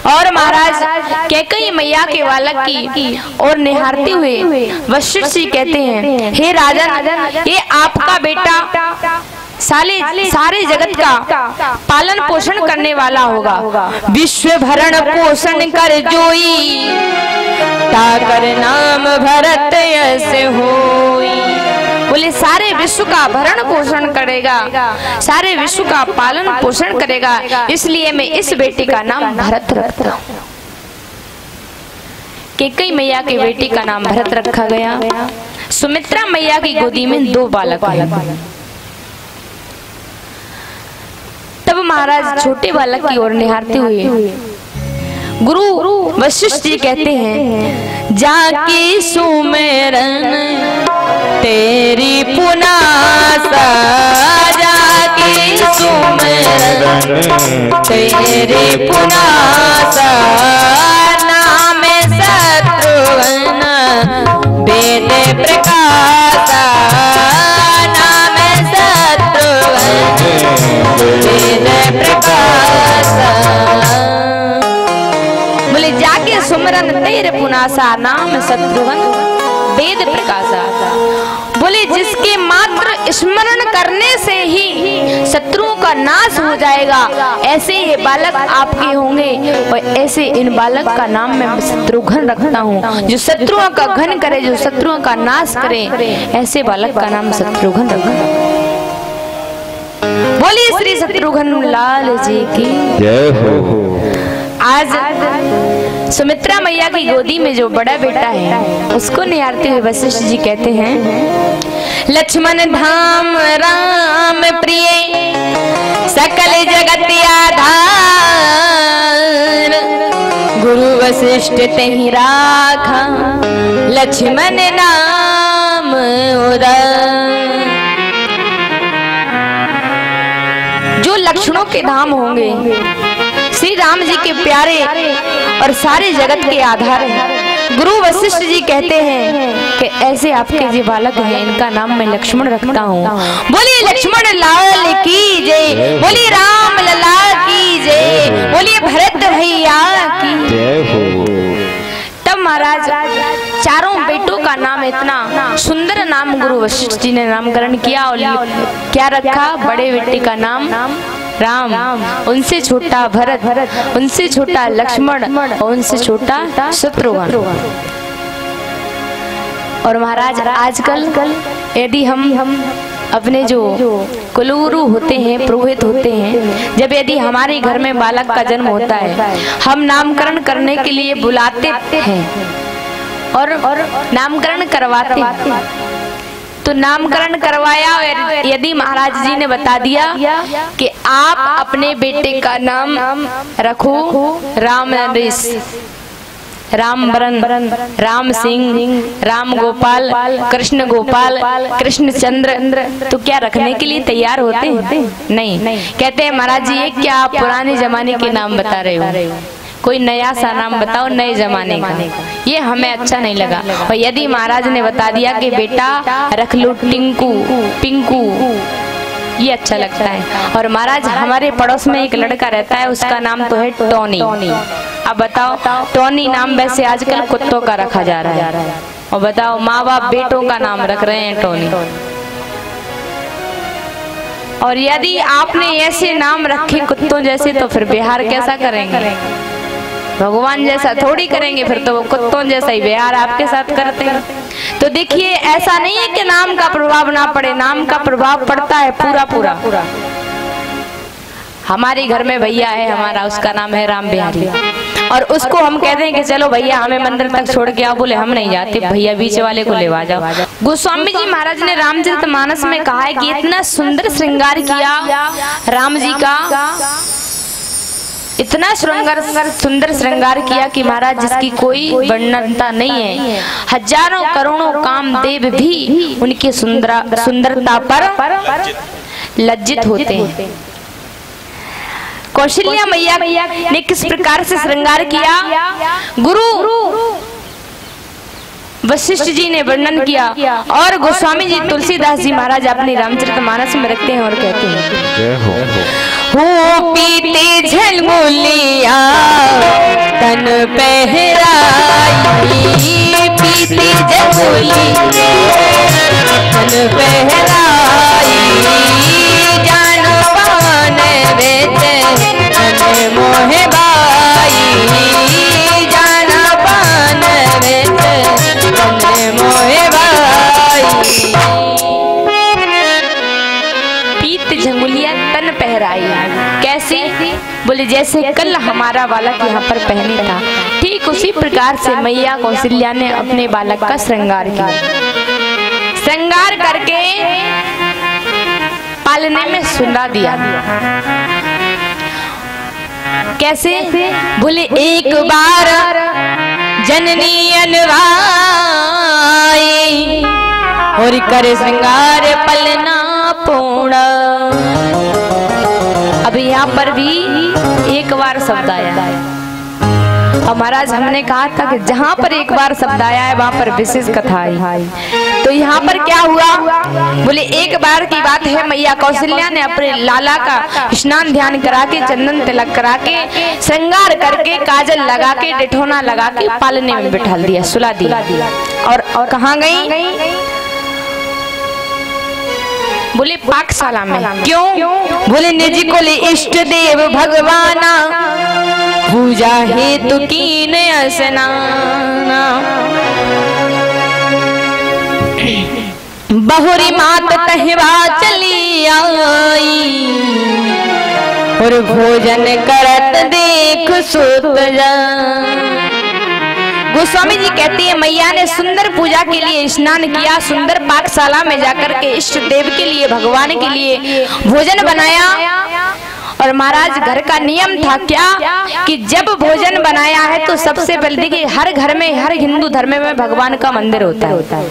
और महाराज कैकेयी मैया के बालक की और निहारते हुए वशिष्ठ जी कहते हैं, हे राजन, ये आपका बेटा सारे जगत का पालन पोषण करने वाला होगा। विश्व भरण पोषण कर जोई, ताकर नाम भरत ऐसे होई। बोले सारे विश्व का भरण पोषण करेगा, सारे विश्व का पालन पोषण करेगा, इसलिए मैं इस बेटे का नाम भरत रखता हूँ। कैकेयी मैया के बेटे का नाम भरत रखा गया। सुमित्रा मैया की गोदी में 2 बालक हैं। तब महाराज छोटे बालक की ओर निहारते हुए गुरु वशिष्ठ जी कहते हैं, जाके सुमेरन तेरी पुनासा, जाके सुमेरन तेरी पुनासा, नाम शत्रुघ्न वेद प्रकाशा, नाम शत्रुघ्न वेद प्रकाशा। बोले जाके सुमरन तेरे पुनासा, नाम शत्रुघ्न वेद प्रकाशा। बोले जिसके मात्र स्मरण करने से ही शत्रुओं का नाश हो जाएगा, ऐसे ये बालक आपके होंगे, और ऐसे इन बालक का नाम मैं शत्रुघ्न रखता हूँ, जो शत्रुओं का घन करे, जो शत्रुओं का नाश करे, ऐसे बालक का नाम शत्रुघ्न रखा। बोलिए श्री शत्रुघ्न लाल जी की जय हो। आज सुमित्रा मैया की गोदी में जो बड़ा बेटा है, उसको निहारते हुए वशिष्ठ जी कहते हैं, लक्ष्मण धाम राम प्रिय, सकल जगत आधार, गुरु वशिष्ठ तेहि राखा, लक्ष्मण नाम उदार। जो लक्षणों के धाम होंगे, श्री राम जी के प्यारे और सारे जगत के आधार हैं। गुरु वशिष्ठ जी कहते हैं कि ऐसे आपके जो बालक हैं, इनका नाम मैं लक्ष्मण रखता हूँ। बोलिए लक्ष्मण लाल की जय, बोलिए राम लला की जय, बोलिए भरत भैया की जय हो। तब महाराज चारों बेटों का नाम, इतना सुंदर नाम गुरु वशिष्ठ जी ने नामकरण किया, और क्या रखा? बड़े बेटे का नाम राम, उनसे छोटा भरत, उनसे छोटा लक्ष्मण, और उनसे छोटा शत्रुघ्न। और महाराज आजकल यदि हम अपने जो कुलगुरु होते हैं, पुरोहित होते हैं, जब यदि हमारे घर में बालक का जन्म होता है, हम नामकरण करने के लिए बुलाते हैं और नामकरण करवाते हैं। तो नामकरण करवाया और यदि महाराज जी ने बता दिया कि आप अपने बेटे का नाम रखो राम नरेश, राम बरन, राम सिंह, राम गोपाल, कृष्ण गोपाल, कृष्ण चंद्र, तो क्या रखने के लिए तैयार होते हैं? नहीं। कहते हैं महाराज जी ये क्या आप पुराने जमाने के नाम बता रहे हो, कोई नया सा नाम बताओ नए जमाने का, ये हमें अच्छा नहीं लगा। और यदि महाराज ने बता दिया कि बेटा रख लो टिंकू, पिंकू, ये अच्छा लगता है। और महाराज हमारे पड़ोस में एक लड़का रहता है, उसका नाम तो है टोनी। अब बताओ टोनी नाम वैसे आजकल कुत्तों का रखा जा रहा है, और बताओ माँ बाप बेटों का नाम रख रहे हैं टोनी। और यदि आपने ऐसे नाम रखे कुत्तों जैसे तो फिर बिहार कैसा करेंगे? भगवान जैसा थोड़ी करेंगे, फिर तो वो कुत्तों जैसा ही बिहार आपके साथ करते हैं। तो देखिए ऐसा नहीं है कि नाम का प्रभाव ना पड़े, नाम का प्रभाव पड़ता है पूरा पूरा। हमारे घर में भैया है हमारा, उसका नाम है राम बिहारी, और उसको हम कहते हैं कि चलो भैया हमें मंदिर तक छोड़ के आओ, बोले हम नहीं जाते, भैया बीच वाले को ले जाओ। गोस्वामी जी महाराज ने रामचरितमानस में कहा है कि इतना सुंदर श्रृंगार किया राम जी का, इतना सुंदर श्रृंगार किया कि महाराज जिसकी कोई वर्णनता नहीं है। हजारों करोड़ों कामदेव भी उनकी सुंदरता पर लज्जित होते हैं। कौशल्या मैया ने किस प्रकार से श्रृंगार किया, गुरु वशिष्ठ जी ने वर्णन किया, और गोस्वामी जी तुलसीदास जी महाराज अपने रामचरितमानस में रखते हैं और कहते हैं हो पीते झलमुलिया तन पहराई, पीते झलमुलिया तन पहराई, जान पान बेच तन मोहे बाई, जान पान बेच तन मोहे बाई। पीत झंगुलिया तन पहराई, कैसे? बोले जैसे कल हमारा बालक यहाँ पर पहने था, ठीक उसी प्रकार से मैया कौशल्या ने अपने बालक का श्रृंगार किया। श्रृंगार करके पालने में सुला दिया। कैसे? बोले एक बार जननी अनवाई और कर श्रृंगार पलना पूर्ण। अब यहाँ पर भी एक बार शब्द आया है, और महाराज हमने कहा था कि जहाँ पर एक बार शब्द आया है वहाँ पर विशेष कथा आई। तो यहाँ पर क्या हुआ? बोले एक बार की बात है, मैया कौशल्या ने अपने लाला का स्नान ध्यान करा के, चंदन तिलक करा के, श्रृंगार करके, काजल लगा के, डिठोना लगा के पालने में बिठा दिया, सुला दिया। और कहाँ गई? बोले पाकशाला में। क्यों? बोले निज को ले इष्ट देव भगवाना, पूजा हेतु कीन स्नाना, बहुरी मात तहवा चली आई, और भोजन करत देख सुत जा। गोस्वामी जी कहती है मैया ने सुंदर पूजा के लिए स्नान किया, सुंदर पाकशाला में जाकर के इष्ट देव के लिए, भगवान के लिए भोजन बनाया। और महाराज घर का नियम था क्या कि जब भोजन बनाया है तो सबसे पहले देखिए हर घर में, हर हिंदू धर्म में भगवान का मंदिर होता है,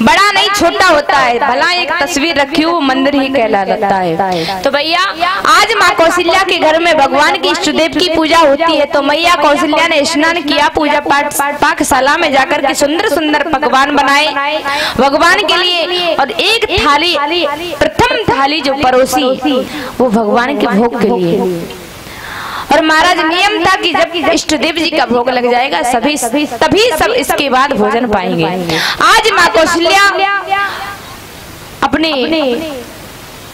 बड़ा नहीं छोटा होता है, भला एक तस्वीर रखी हो मंदिर ही कहलाता है। तो भैया आज माँ कौशल्या के घर में भगवान की इष्ट देव की पूजा होती है, तो मैया कौशल्या ने स्नान किया, पूजा पाठ पाकशाला में जाकर के सुंदर सुंदर पकवान बनाए भगवान के लिए, और एक थाली, प्रथम थाली जो परोसी वो भगवान के भोग के लिए। और महाराज नियम था कि जब इष्ट देव जी का भोग लग जाएगा तभी सब इसके बाद भोजन पाएंगे। आज माँ कौशल्या अपने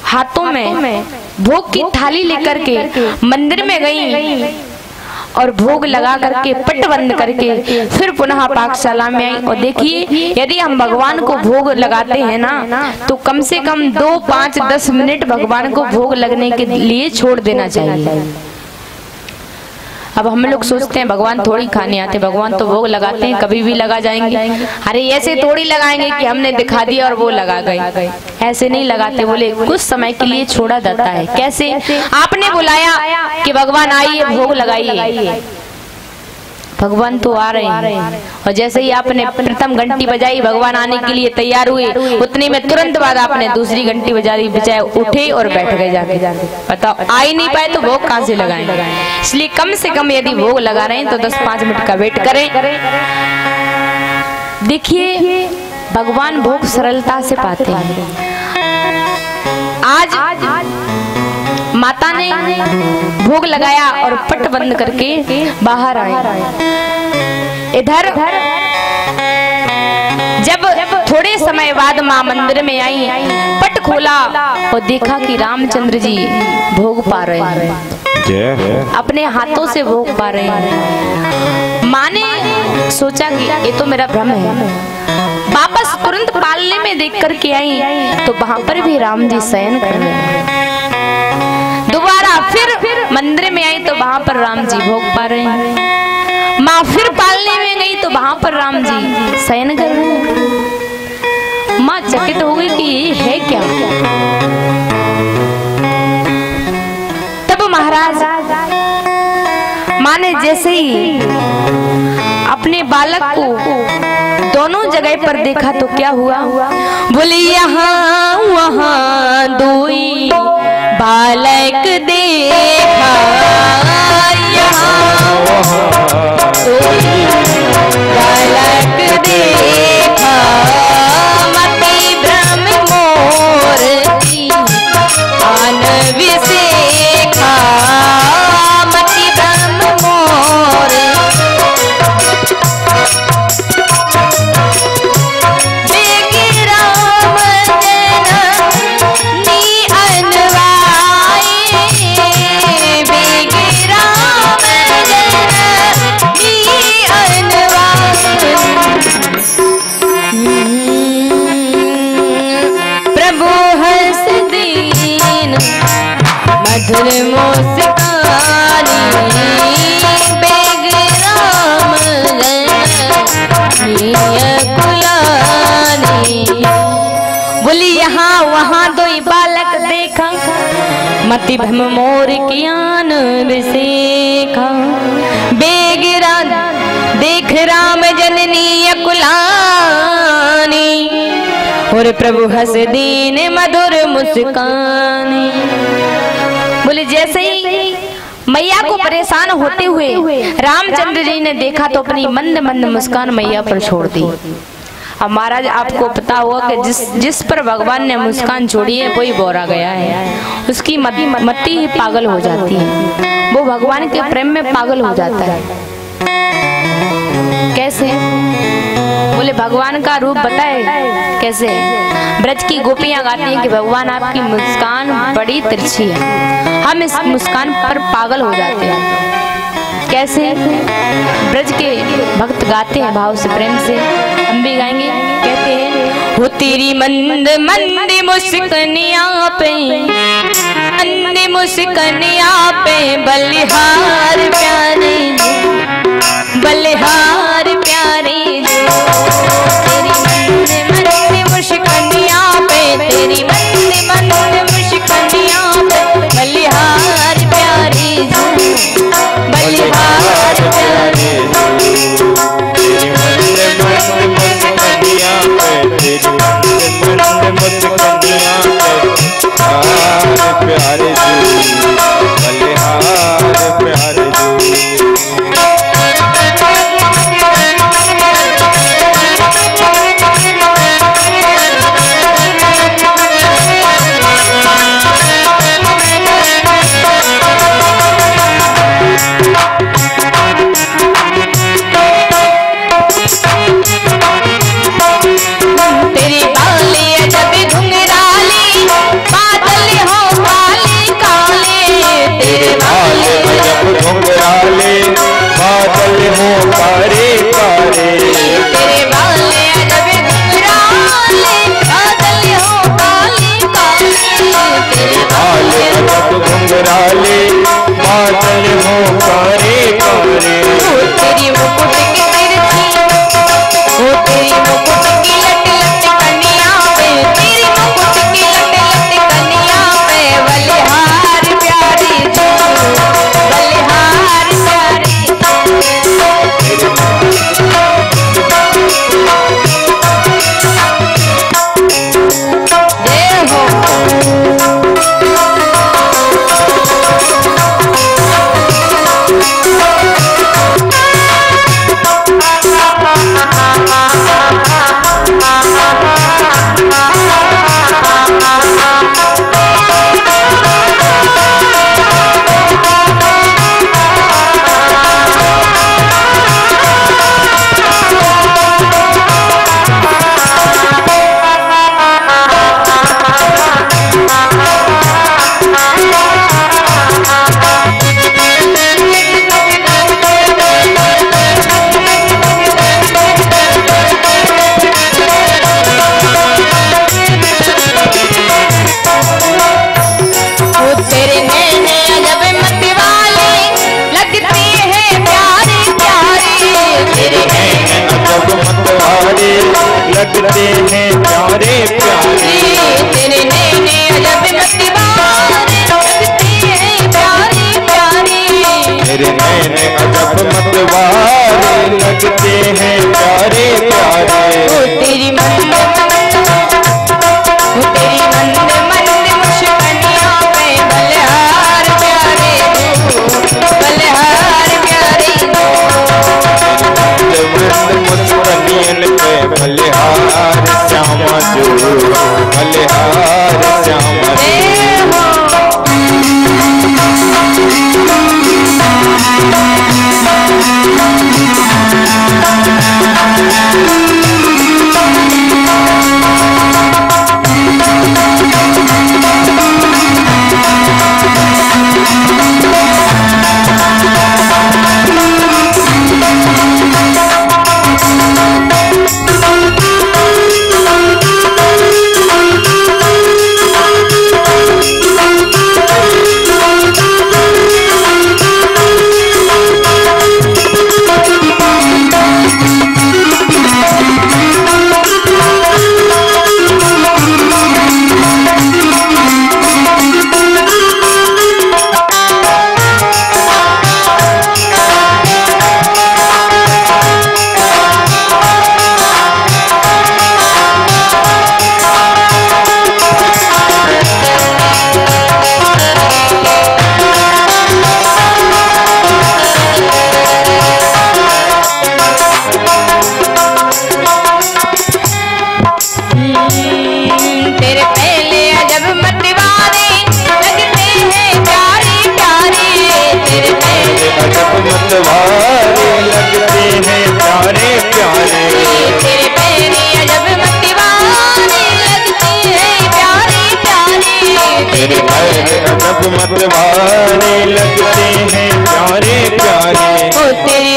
हाथों में भोग की थाली लेकर के मंदिर में गई और भोग लगा करके पट बंद करके फिर पुनः पाकशाला में आई। और देखिए यदि हम भगवान को भोग लगाते हैं ना तो कम से कम 2, 5, 10 मिनट भगवान को भोग लगने के लिए छोड़ देना चाहिए। अब हम लोग सोचते हैं भगवान थोड़ी खाने आते, भगवान तो भोग लगाते हैं, कभी भी लगा जाएंगे। अरे ऐसे थोड़ी लगाएंगे कि हमने दिखा दिया और वो लगा गए, ऐसे नहीं लगाते। बोले कुछ समय के लिए छोड़ा जाता है। कैसे? आपने बुलाया कि भगवान आइए भोग लगाइए, भगवान तो आ रहे हैं, और जैसे ही आपने प्रथम घंटी बजाई भगवान आने के लिए तैयार हुए, उतने में तुरंत बाद आपने दूसरी घंटी बजाए, उठे और बैठ गए जाके। बताओ, आ ही नहीं पाए तो भोग कहां से लगाएं? इसलिए कम से कम यदि भोग लगा रहे हैं तो 10-5 मिनट का वेट करें। देखिए भगवान भोग सरलता से पाते हैं। आज माता ने भोग लगाया और पट बंद करके बाहर आए। इधर जब थोड़े समय बाद माँ मंदिर में आई, पट खोला और देखा कि रामचंद्र जी भोग पा रहे हैं, अपने हाथों से भोग पा रहे हैं। माँ ने सोचा कि ये तो मेरा भ्रम है। वापस तुरंत पालने में देख करके आई तो वहां पर भी राम जी शयन कर रहे हैं। दोबारा फिर मंदिर में आई तो वहां पर राम जी भोग पा रहे हैं। माँ फिर पालने में गई तो वहां पर राम जी शयन कर रहे हैं। माँ चकित हो गई कि ये है क्या। तब महाराज माँ ने जैसे ही अपने बालक को दोनों जगह पर देखा तो क्या हुआ? बोले यहाँ वहाँ दुई बालक देखा, यहाँ दुई बालक देखा, मति भ्रम मोर की आन विसेखा, मति भ्रम मोर मधुर मुस्कानी बेग राम कुलानी। बोली यहाँ वहाँ दो बालक देखा, मति भ्रम मोर की आन विसेखा, बेग राम देख राम जननी कुलानी, और प्रभु हंस दीन मधुर मुस्कानी। बोले जैसे ही मैया को परेशान होते हुए रामचंद्र जी ने देखा तो अपनी मंद मंद मुस्कान मैया पर छोड़ दी। अब महाराज आपको पता होगा कि जिस पर भगवान ने मुस्कान छोड़ी है वही बोरा गया है, उसकी मति ही पागल हो जाती है, वो भगवान के प्रेम में पागल हो जाता है। कैसे? बोले भगवान का रूप बताए कैसे? ब्रज की गोपियां गाती हैं कि भगवान आपकी मुस्कान बड़ी तिरछी है, हम इस मुस्कान पर पागल हो जाते हैं। कैसे? ब्रज के भक्त गाते हैं भाव से, प्रेम से, हम भी गाएंगे। कहते हैं हो तेरी मंद मंद मुस्कनिया पे, मंद मुस्कनिया पे बलिहार प्यारे, बलिहार प्यारे जो, तेरी मंद मंद मुस्कनिया पे, तेरी मंद मंद मुस्कनिया पे बलिहार प्यारे जो, बलिहार प्यारे जो, तेरी मंद मंद मुस्कनिया पे, तेरी मंद मंद मुस्कनिया पे प्यारे जो, बलिहार प्यारे जो। तेरी बालियां जब घुंघराली हैं प्यारे प्यारे। तेरे नैने अजब मतवारे लगते हैं प्यारे प्यारे। तेरे नैने अजब मतवारे लगते हैं प्यारे प्यारे। ओ तेरी मंद मुस्कानियों पे बलिहार प्यारे बलिहार प्यारे। मुस्कानियन पे बलिहार श्यामा जो बलिहार श्यामा मतवारे लगते हैं प्यारे प्यारे। ओ तेरी